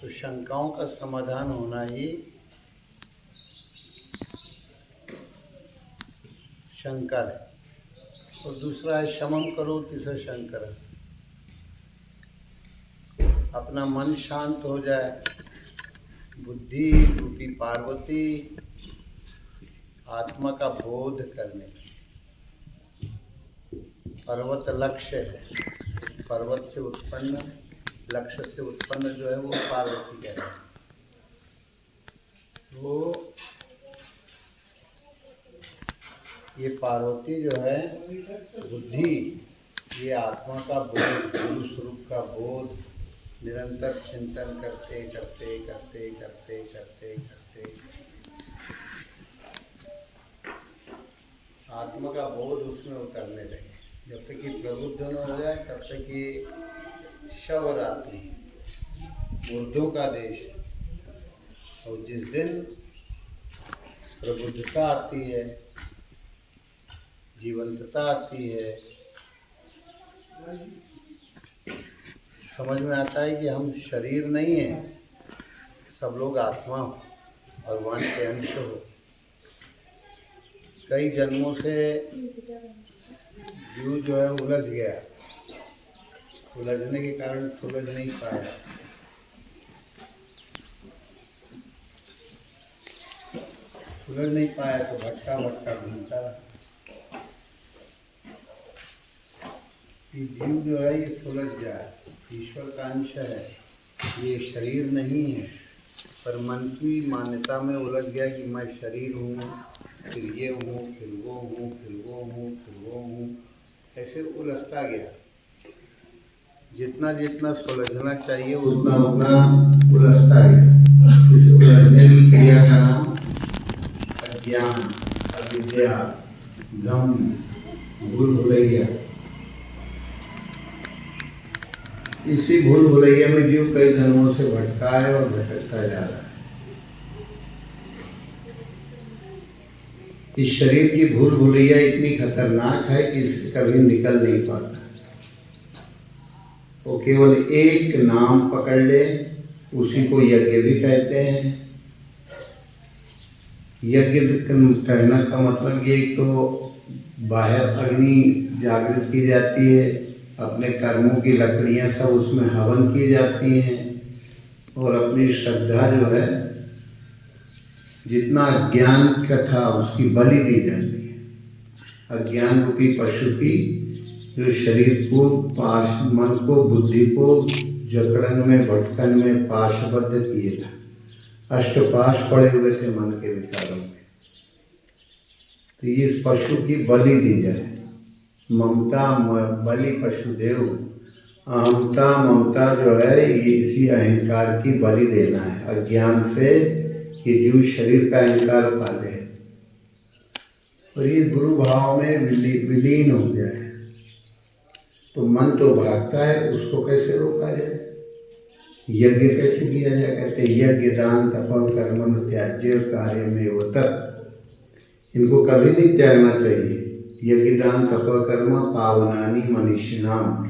तो शंकाओं का समाधान होना ही शंकर है। और दूसरा है शमम करोति स शंकर। अपना मन शांत हो जाए, बुद्धि रूपी पार्वती आत्मा का बोध करने। पर्वत लक्ष्य है, पर्वत से उत्पन्न, लक्ष्य से उत्पन्न जो है वो पार्वती है। तो ये पार्वती जो है बुद्धि, ये आत्मा का बोध, गुरु स्वरूप का बोध निरंतर चिंतन करते करते करते करते करते करते आत्मा का बोध उसमें उतरने लगे। जब तक ये प्रबुद्ध न हो जाए तब तक ये शवरात्रि, मुर्दों का देश है। और जिस दिन प्रबुद्धता आती है, जीवंतता आती है, समझ में आता है कि हम शरीर नहीं हैं, सब लोग आत्मा हो, भगवान के अंश हो। कई जन्मों से जीव जो है उलझ गया, उलझने के कारण सुलझ नहीं पाया। सुलझ नहीं पाया तो भटका भटका घूमता रहा। ये जीव जो है ये सुलझ जाए, ईश्वर का अंश है, ये शरीर नहीं है, पर मन की मान्यता में उलझ गया कि मैं शरीर हूँ, फिर ये हूँ, फिर वो हूँ, फिर वो हूँ, फिर वो हूँ, ऐसे उलझता गया। जितना जितना सुलझना चाहिए उतना उतना उलझता गया। इस उलझने की क्रिया का नाम अज्ञान, अविद्या, भ्रम, भूल भुलैया। इसी भूल भुलैया में जीव कई जन्मों से भटका है और भटकता जा रहा है। इस शरीर की भूल भुलैया इतनी खतरनाक है कि इससे कभी निकल नहीं पाता। वो केवल एक नाम पकड़ ले, उसी को यज्ञ भी कहते हैं। यज्ञ कहने का मतलब ये, तो बाहर अग्नि जागृत की जाती है, अपने कर्मों की लकड़ियां सब उसमें हवन की जाती हैं, और अपनी श्रद्धा जो है, जितना ज्ञान का था उसकी बलि दी जाती है। अज्ञान रूपी पशु की जो शरीर को मन को, बुद्धि को जकड़न में, भटकन में पाशबद्ध किए था। अष्टपाश पड़े हुए थे मन के विचारों में। तो ये इस पशु की बलि दी जाए। ममता बलि पशुदेव, अहमता ममता जो है ये इसी अहंकार की बलि देना है। अज्ञान से ये जीव शरीर का अहंकार पा ले और ये गुरु भाव में विलीन हो जाए, तो मन तो भागता है, उसको कैसे रोका जाए? यज्ञ कैसे किया जाए? कहते यज्ञ दान तप कर्म त्याज्य कार्य में उतर। इनको कभी नहीं त्यागना चाहिए। यज्ञ दान तप कर्म पावनानी मनीषिणाम,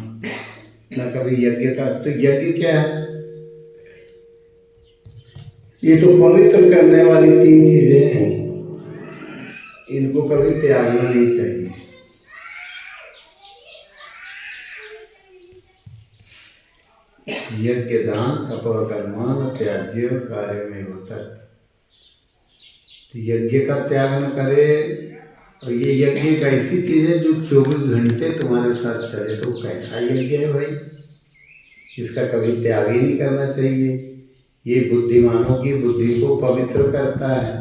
न कभी यज्ञ का। तो यज्ञ क्या है? ये तो पवित्र करने वाली तीन चीजें हैं, इनको कभी त्यागना नहीं चाहिए। यज्ञ दान तप कर्म त्याज्य कार्य में होता है। तो यज्ञ का त्याग न करे। और ये यज्ञ एक ऐसी चीज है जो 24 घंटे तुम्हारे साथ चले, तो कैसा यज्ञ है भाई? इसका कभी त्याग ही नहीं करना चाहिए। ये बुद्धिमानों की बुद्धि को पवित्र करता है।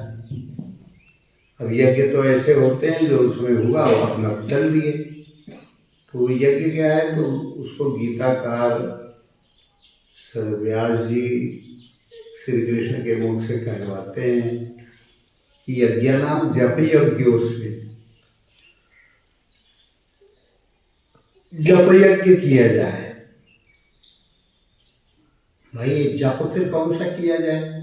अब यज्ञ तो ऐसे होते हैं जो उसमें हुआ वो अपना चल दिए। तो यज्ञ क्या है? तो उसको गीताकार व्यास जी श्री कृष्ण के मुख से कहलवाते हैं कि यज्ञ नाम जप यज्ञोस्मि, जप यज्ञ किया जाए। भाई जप फिर कौन सा किया जाए?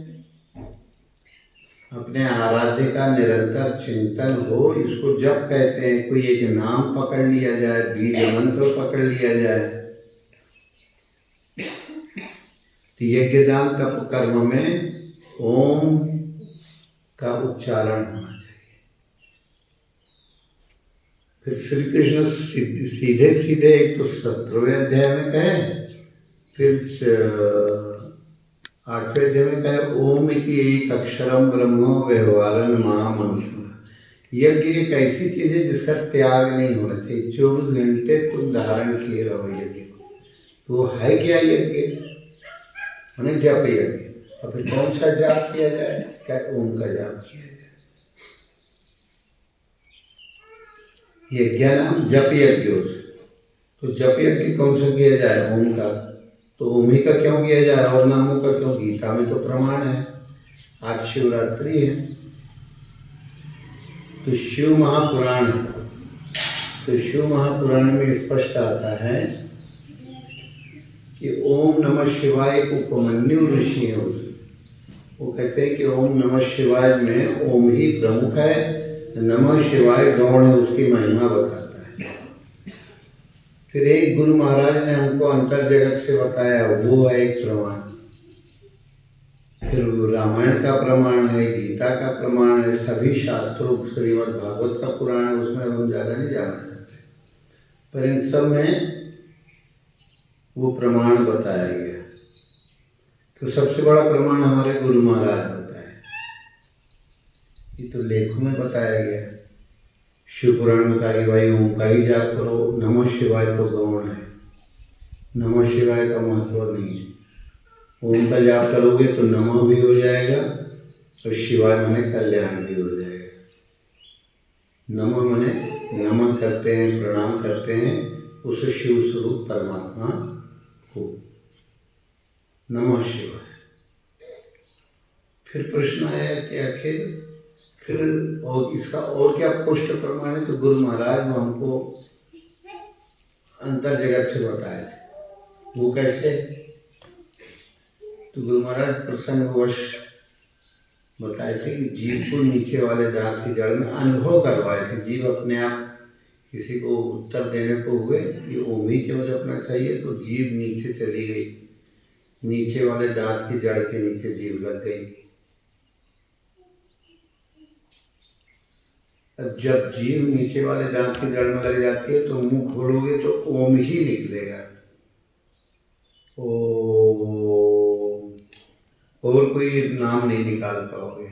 अपने आराध्य का निरंतर चिंतन हो, इसको जप कहते हैं। कोई एक नाम पकड़ लिया जाए, बीज मंत्र पकड़ लिया जाए, तो यज्ञदान का कर्म में ओम का उच्चारण होना चाहिए। फिर श्री कृष्ण सीधे सीधे एक तो 17वें अध्याय में कहे, फिर 8वें अध्याय में कहे ओम इति एक अक्षरम ब्रह्म व्यवहारन महामनुष्य। यज्ञ एक ऐसी चीज है जिसका त्याग नहीं होना चाहिए। 24 घंटे तुम धारण किए रहो यज्ञ को। तो वो है क्या यज्ञ? उन्हें जप यज्ञ। और फिर कौन सा जाप किया जाए? क्या ओम का जाप किया जाए। यज्ञ नाम जप यज्ञ। तो जप यज्ञ कौन सा किया जाए? ओम का। तो ओम ही का क्यों किया जाए और नामों का क्यों? गीता में तो प्रमाण है। आज शिवरात्रि है तो शिव महापुराण है। तो शिव महापुराण में स्पष्ट आता है कि ओम नमः शिवाय उपमन्यु ऋषि है। वो कहते हैं कि ओम नमः शिवाय में ओम ही प्रमुख है, नमः शिवाय गौण है, उसकी महिमा बताता है। फिर एक गुरु महाराज ने हमको अंतर जगत से बताया, वो है एक प्रमाण। फिर रामायण का प्रमाण है, गीता का प्रमाण है, सभी शास्त्रों, श्रीमद् भागवत का पुराण है, उसमें हम ज़्यादा नहीं जानना चाहते, पर इन सब में वो प्रमाण बताया गया। तो सबसे बड़ा प्रमाण हमारे गुरु महाराज बताए, ये तो लेखों में बताया गया। शिव पुराण में कहा कि भाई ओम का ही जाप करो, नमः शिवाय तो गौण है, नमः शिवाय का महत्व नहीं है। ओम का जाप करोगे तो नमः भी हो जाएगा और शिवाय मने कल्याण भी हो जाएगा। नमः मने नमन करते हैं, प्रणाम करते हैं उस शिव स्वरूप परमात्मा को, नमः शिवाय। फिर प्रश्न आया कि आखिर फिर और इसका और क्या पुष्ट प्रमाण है? तो गुरु महाराज वो हमको अंतर जगत से बताए थे। वो कैसे? तो गुरु महाराज प्रसंगवश बताए थे कि जीव को नीचे वाले दांत की जड़ में अनुभव करवाए थे। जीव अपने आप किसी को उत्तर देने को हुए कि ओम ही क्यों जपना चाहिए, तो जीव नीचे चली गई, नीचे वाले दांत की जड़ के नीचे जीव लग गई। अब जब जीव नीचे वाले दांत की जड़ में लग जाती है तो मुंह खोलोगे तो ओम ही निकलेगा। ओम, और कोई नाम नहीं निकाल पाओगे,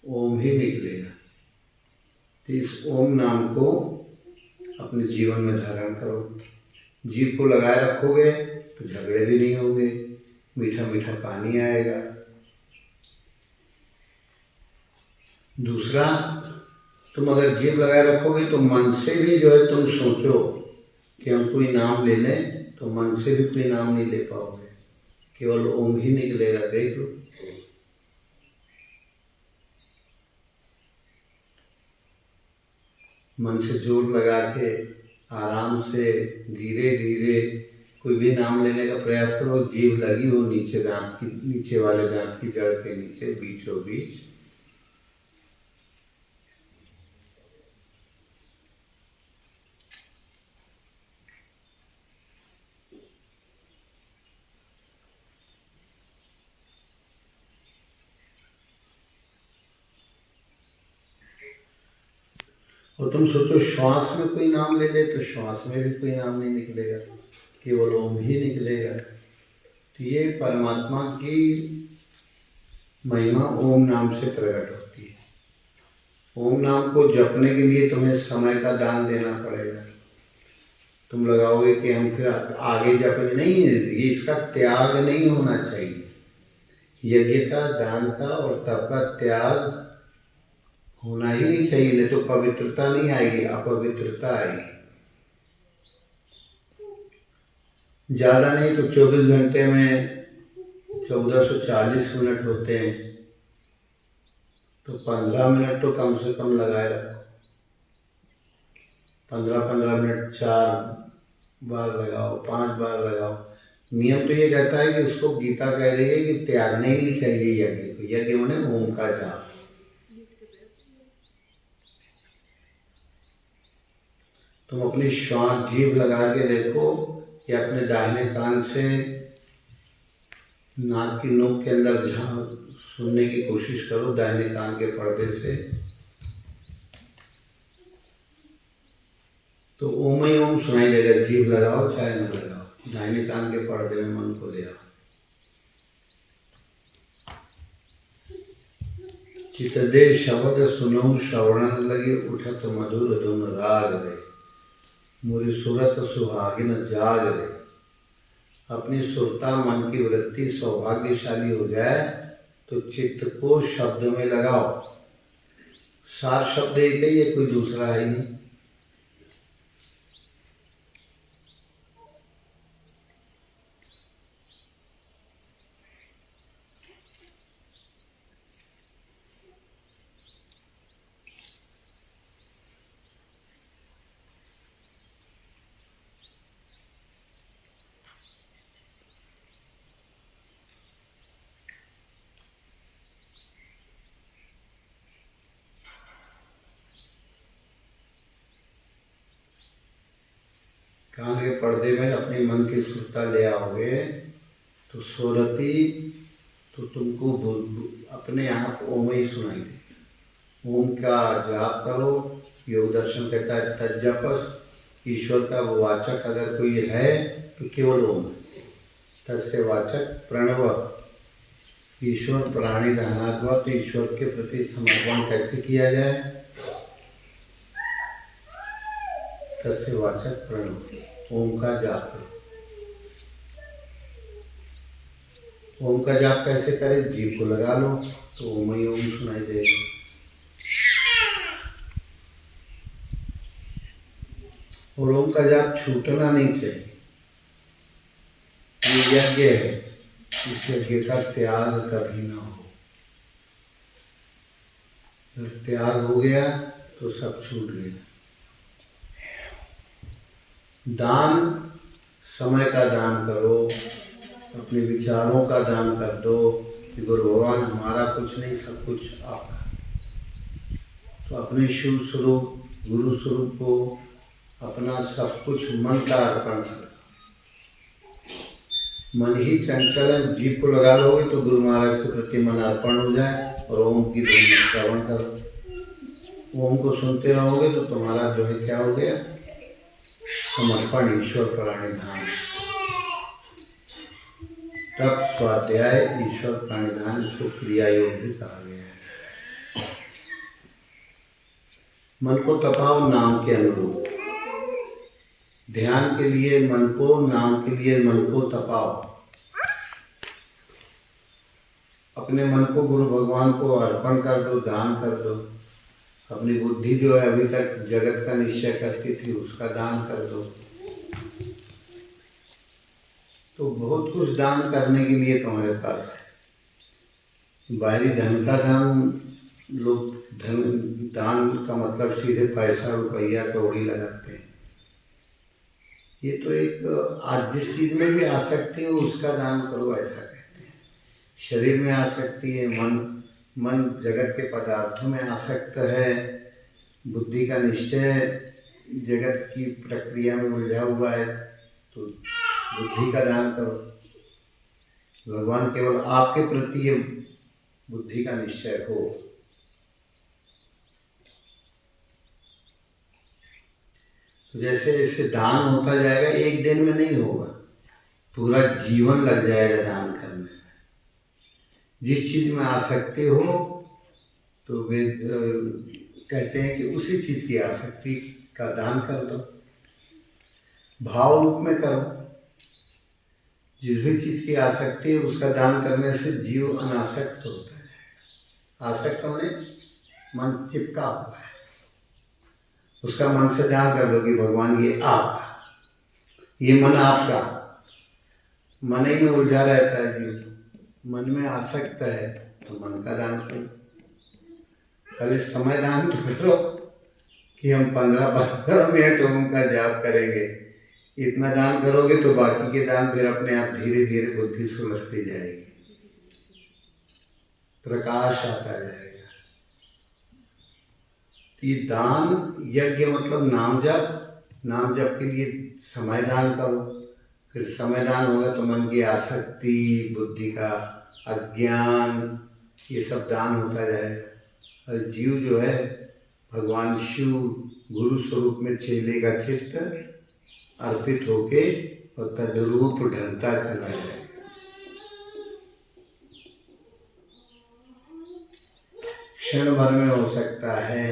ओम ही निकलेगा। तो इस ओम नाम को अपने जीवन में धारण करो। जीव को लगाए रखोगे तो झगड़े भी नहीं होंगे, मीठा मीठा पानी आएगा। दूसरा, तुम अगर जीव लगाए रखोगे तो मन से भी जो है तुम सोचो कि हम कोई नाम ले लें, तो मन से भी कोई नाम नहीं ले पाओगे, केवल ओम ही निकलेगा। देख लो, मन से जोर लगा के आराम से धीरे धीरे कोई भी नाम लेने का प्रयास करो। जीभ लगी हो नीचे दांत की, नीचे वाले दांत की जड़ के नीचे बीचों बीच। और तुम सोचो श्वास में कोई नाम ले ले तो श्वास में भी कोई नाम नहीं निकलेगा, केवल ओम ही निकलेगा। तो ये परमात्मा की महिमा ओम नाम से प्रकट होती है। ओम नाम को जपने के लिए तुम्हें समय का दान देना पड़ेगा। तुम लगाओगे कि हम फिर आगे जपेंगे, नहीं, ये इसका त्याग नहीं होना चाहिए। यज्ञ का, दान का और तप का त्याग होना ही नहीं चाहिए, नहीं तो पवित्रता नहीं आएगी, अपवित्रता आएगी। ज़्यादा नहीं तो 24 घंटे में 1440 मिनट होते हैं, तो 15 मिनट तो कम से कम लगाए रखो। 15-15 मिनट 4 बार लगाओ, 5 बार लगाओ। नियम तो ये कहता है कि उसको गीता कह रही है कि त्यागना ही नहीं चाहिए यज्ञ को। यज्ञ माने ओम का जाप। तुम अपनी श्वास जीभ लगा के देखो, कि अपने दाहिने कान से नाक की नोक के अंदर जहाँ सुनने की कोशिश करो, दाहिने कान के पर्दे से, तो ओम ही ओम सुनाई देगा। जीभ लगाओ चाहे न लगाओ, दाहिने कान के पर्दे में मन को ले आओ। चितदे शब्द सुनऊ श्रवणन लगे, उठत मधुर धुन राग रे, मुरी सुरत सुहागिन जाग रे। अपनी सुरता मन की वृत्ति सौभाग्यशाली हो जाए तो चित्त को शब्द में लगाओ। सार शब्द एक ही है, कोई दूसरा है नहीं। कान के पर्दे में अपने मन की सुरता ले आओगे तो सोरती तो तुमको अपने आप ओम ही सुनाई देगा। ओम का जाप करो। योग दर्शन कहता है तज्जपस, ईश्वर का वाचक अगर कोई है तो केवल ओम। तस्य वाचक प्रणव, ईश्वर प्राणी धनात्मा। तो ईश्वर के प्रति समर्पण कैसे किया जाए? तस्य वाचक प्रणव, ओम का जाप करो। ओम का जाप कैसे करें? जीभ को लगा लो तो ओम ही ओम सुनाई देगा। और ओम का जाप छूटना नहीं चाहिए। ये यज्ञ है, इस यज्ञ का त्याग कभी ना हो। जब त्याग हो गया तो सब छूट गया। दान, समय का दान करो, अपने विचारों का दान कर दो कि गुरु भगवान हमारा कुछ नहीं, सब कुछ आपका। तो अपने शिव स्वरूप गुरु स्वरूप को अपना सब कुछ मन का अर्पण करो। मन ही चंचल है, जीभ को लगा लोगे तो गुरु महाराज के प्रति मन अर्पण हो जाए और ओम की धुन श्रवण करो। ओम को सुनते रहोगे तो तुम्हारा जो है क्या हो गया? समर्पण ईश्वर प्राणिधान। तब स्वाध्याय ईश्वर प्राणिधान, इसको क्रिया योग भी कहा गया है। मन को तपाओ नाम के अनुरूप। ध्यान के लिए मन को, नाम के लिए मन को तपाओ। अपने मन को गुरु भगवान को अर्पण कर दो, दान कर दो। अपनी बुद्धि जो है अभी तक जगत का निश्चय करती थी, उसका दान कर दो। तो बहुत कुछ दान करने के लिए तुम्हारे पास है। बाहरी धन का दान, लोग धन दान का मतलब सीधे पैसा रुपया कौड़ी लगाते हैं। ये तो एक आज जिस चीज़ में भी आसक्ति हो उसका दान करो, ऐसा कहते हैं। शरीर में आसक्ति है, मन जगत के पदार्थों में आसक्त है, बुद्धि का निश्चय जगत की प्रक्रिया में उलझा हुआ है, तो बुद्धि का दान करो। भगवान केवल आपके प्रति ये बुद्धि का निश्चय हो। जैसे जैसे दान होता जाएगा, एक दिन में नहीं होगा, पूरा जीवन लग जाएगा दान करने में। जिस चीज़ में आसक्ति हो तो वे कहते हैं कि उसी चीज़ की आसक्ति का दान कर दो। भाव रूप में करो। जिस भी चीज़ की आसक्ति है उसका दान करने से जीव अनासक्त होता है। आसक्त होने मन चिपका हुआ है, उसका मन से ध्यान कर लो कि भगवान ये आपका, ये मन आपका। मन ही में उलझा रहता है जीव, मन में आसक्त है तो मन का दान करो। पहले समय दान तो करो कि हम 15-15 मिनट ओम का जाप करेंगे। इतना दान करोगे तो बाकी के दान फिर अपने आप धीरे धीरे बुद्धि सुलझती जाएगी, प्रकाश आता जाएगा। ये दान यज्ञ मतलब नाम जप। नाम जप के लिए समय दान करो। फिर समयदान होगा तो मन की आसक्ति, बुद्धि का अज्ञान, ये सब दान होता जाएगा। और जीव जो है भगवान शिव गुरु स्वरूप में चेले का चित्त अर्पित होके और तद्रूप ढलता चला जाएगा। क्षण भर में हो सकता है।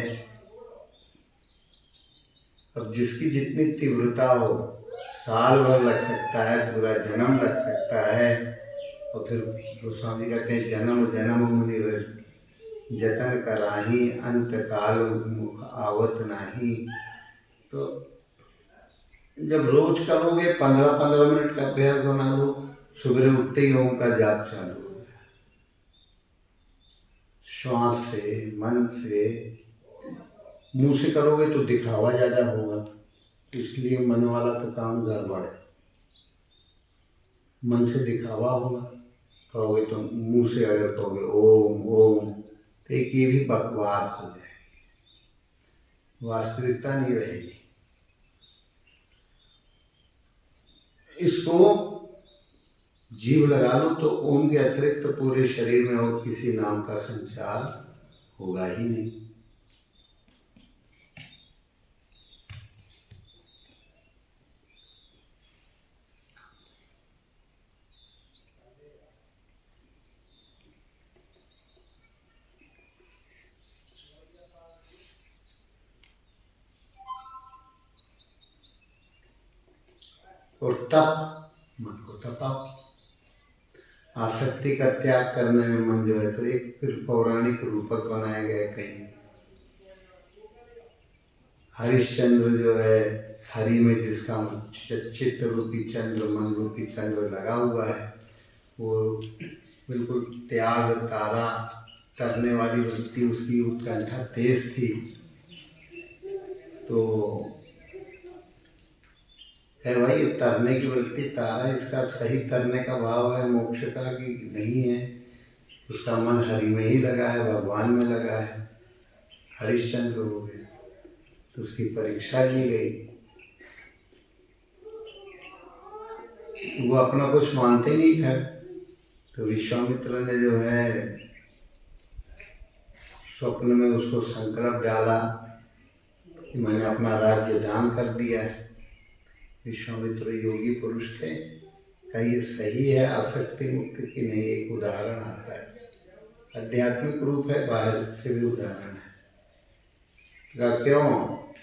अब जिसकी जितनी तीव्रता हो, साल भर लग सकता है, पूरा जन्म लग सकता है। और फिर गोस्वामी कहते हैं जन्म जन्म मुनि जतन कराही, अंत काल मुख आवत नाही। तो जब रोज करोगे 15-15 मिनट का अभ्यास बना लो, सुबह उठते ही ओम का जाप चालू हो गया। श्वास से, मन से, मुंह से करोगे तो दिखावा ज़्यादा होगा, इसलिए मन वाला तो काम गड़बड़ है। मन से दिखावा होगा, कहोगे तो मुंह से अगर कहोगे ओम ओम तो एक ये भी बकवास हो जाएगी, वास्तविकता नहीं रहेगी। इसको जीव लगा लो तो ओम के अतिरिक्त तो पूरे शरीर में और किसी नाम का संचार होगा ही नहीं। और तप, मन को तपाओ। आसक्ति का त्याग करने में मन जो है तो एक फिर पौराणिक रूपक बनाए गए कहीं। हरिश्चंद्र जो है, हरि में जिसका चित्त रूपी चंद्र, मन रूपी चंद्र लगा हुआ है, वो बिल्कुल त्याग तारा करने वाली वृत्ति, उसकी उत्कंठा तेज थी। तो है भाई, ये तरने की वृत्ति तारा, इसका सही तरने का भाव है मोक्ष का कि नहीं है। उसका मन हरि में ही लगा है, भगवान में लगा है, हरिश्चंद्र हो गया। तो उसकी परीक्षा ली गई। वो अपना कुछ मानते नहीं था, तो विश्वामित्र ने जो है स्वप्न में उसको संकल्प डाला कि मैंने अपना राज्य दान कर दिया है। विश्वामित्र योगी पुरुष थे। क्या ये सही है आसक्ति मुक्त की नहीं? एक उदाहरण आता है, आध्यात्मिक रूप है, बाहर से भी उदाहरण है। क्या क्यों,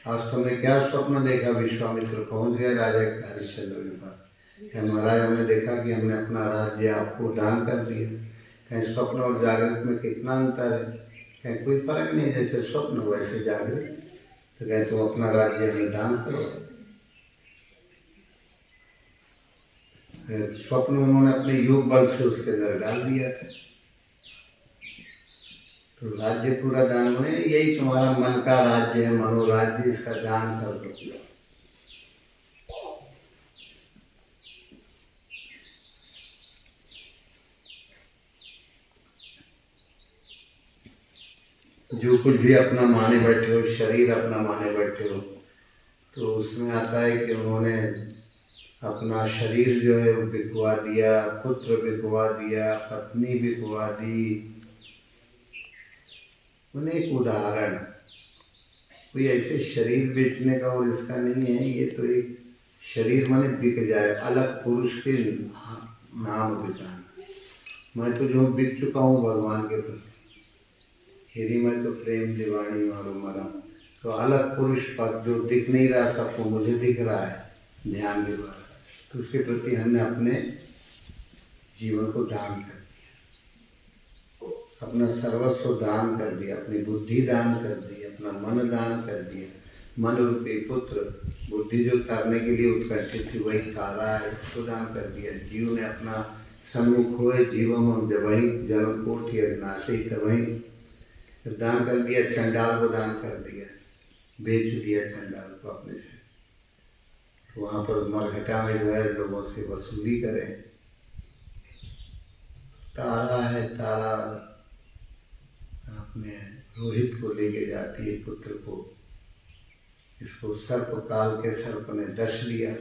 आज तुमने क्या स्वप्न देखा? विश्वामित्र पहुंच गए राजा हरिश्चंद्र के पास। क्या महाराज, हमने देखा कि हमने अपना राज्य आपको दान कर दिया। कहीं स्वप्न और जागृत में कितना अंतर है? कहीं कोई फर्क नहीं, जैसे स्वप्न वैसे जागृत। तो कहे तुम अपना राज्य हमें दान करो। स्वप्न उन्होंने अपने योग बल से उसके अंदर डाल दिया था। तो राज्य पूरा दान होने, यही तुम्हारा मन का राज्य है, मनोराज्य, इसका दान कर दो। जो कुछ भी अपना माने बैठे हो, शरीर अपना माने बैठे हो, तो उसमें आता है कि उन्होंने अपना शरीर जो है वो बिकवा दिया, पुत्र बिकवा दिया, पत्नी बिकवा दी। उन्हें एक उदाहरण, कोई ऐसे शरीर बेचने का और इसका नहीं है। ये तो एक शरीर माने बिक जाए, अलग पुरुष के नाम बिकाना। मैं तो जो बिक चुका हूँ भगवान के प्रति, हेरी मैं तो प्रेम दीवानी मारो मरा। तो अलग पुरुष पद जो दिख नहीं रहा, सबको मुझे दिख रहा है ध्यान के द्वारा, तो उसके प्रति हमने अपने जीवन को दान कर दिया, अपना सर्वस्व दान कर दिया, अपनी बुद्धि दान कर दी, अपना मन दान कर दिया। मन रूपी पुत्र, बुद्धि जो करने के लिए उत्कर्षित थी वही तारा है, उसको दान कर दिया। जीव ने अपना सम्मुख होए जीवम हम जबही जन्म कोटि अविनाशी तबही दान कर दिया। चंडाल को दान कर दिया, बेच दिया चंडाल को अपने से। तो वहाँ पर मरघटा में जो है लोगों से वसूली करें। तारा है, तारा अपने रोहित को लेके जाती है, पुत्र को। इसको सर्प काल के सर्प ने दश लिया।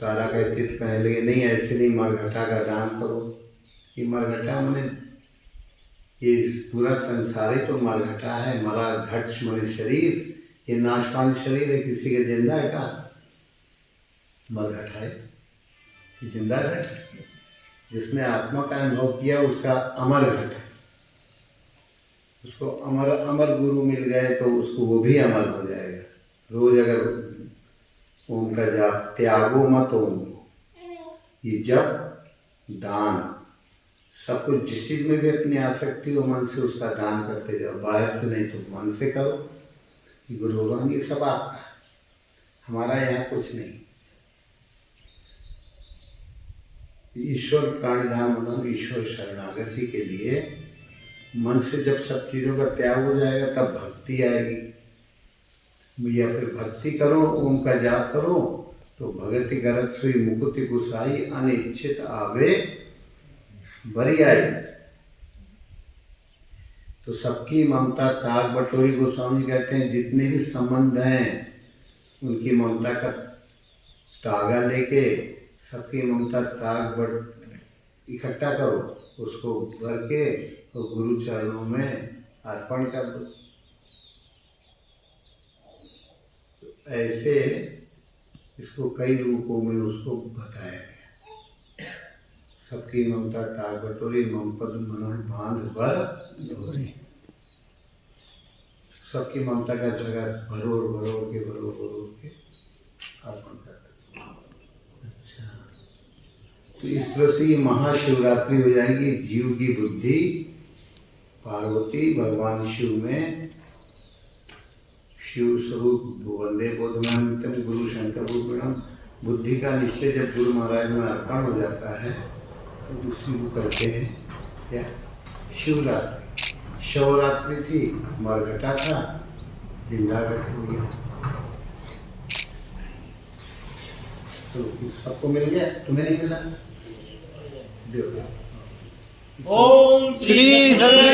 तारा कहती तो कहने लगे नहीं ऐसे नहीं, मरघटा का दान करो। ये मरघटा मैंने ये पूरा संसार ही तो मरघटा है। मरा घट मरे शरीर, ये नाशवान शरीर है, किसी के जिंदा है का? मरघटा है, ये जिंदा घट। जिसने आत्मा का अनुभव किया उसका अमर घट है। उसको अमर अमर गुरु मिल गए तो उसको वो भी अमर हो जाएगा। रोज अगर ओम का जाप, त्यागो मत ओम, ये जप, दान, सब कुछ जिस चीज़ में भी अपनी आसक्ति हो मन से उसका दान करते जाओ। बाहर से नहीं तो मन से करो। गुरु भगवान ये सब आपका है, हमारा यहाँ कुछ नहीं। ईश्वर प्राणिधाम मतलब ईश्वर शरणागति के लिए मन से जब सब चीज़ों का त्याग हो जाएगा तब भक्ति आएगी। या फिर भक्ति करो, ओम का जाप करो तो भगति गरज सुई मुकुति गुसाई, अनिच्छित आवे बरी आई। तो सबकी ममता ताग बटोरी। गोस्वामी कहते हैं जितने भी संबंध हैं उनकी ममता का तागा लेके सबकी ममता ताग बट इकट्ठा करो, उसको भर के तो गुरु चरणों में अर्पण कर दो। ऐसे इसको कई रूपों में उसको बताया गया। सबकी ममता ताग बटोरी, ममपद मनन बांध भर डोरी। सबकी ममता का जगह भरोर भरोर के अर्पण कर दो। अच्छा, तो इस तरह से ये महाशिवरात्रि हो जाएगी। जीव की बुद्धि पार्वती भगवान शिव में, शिव स्वरूप वंदे बोधनामितम गुरु शंकर रूपिणम। बुद्धि का निश्चय जब गुरु महाराज में अर्पण हो जाता है तो उसी को कहते हैं क्या? शिवरात्रि। शिवरात्रि थी, मरघटा था, जिंदा घट हो गया। तो सबको मिल गया, तुम्हें नहीं मिला? ओम श्री सदगुरु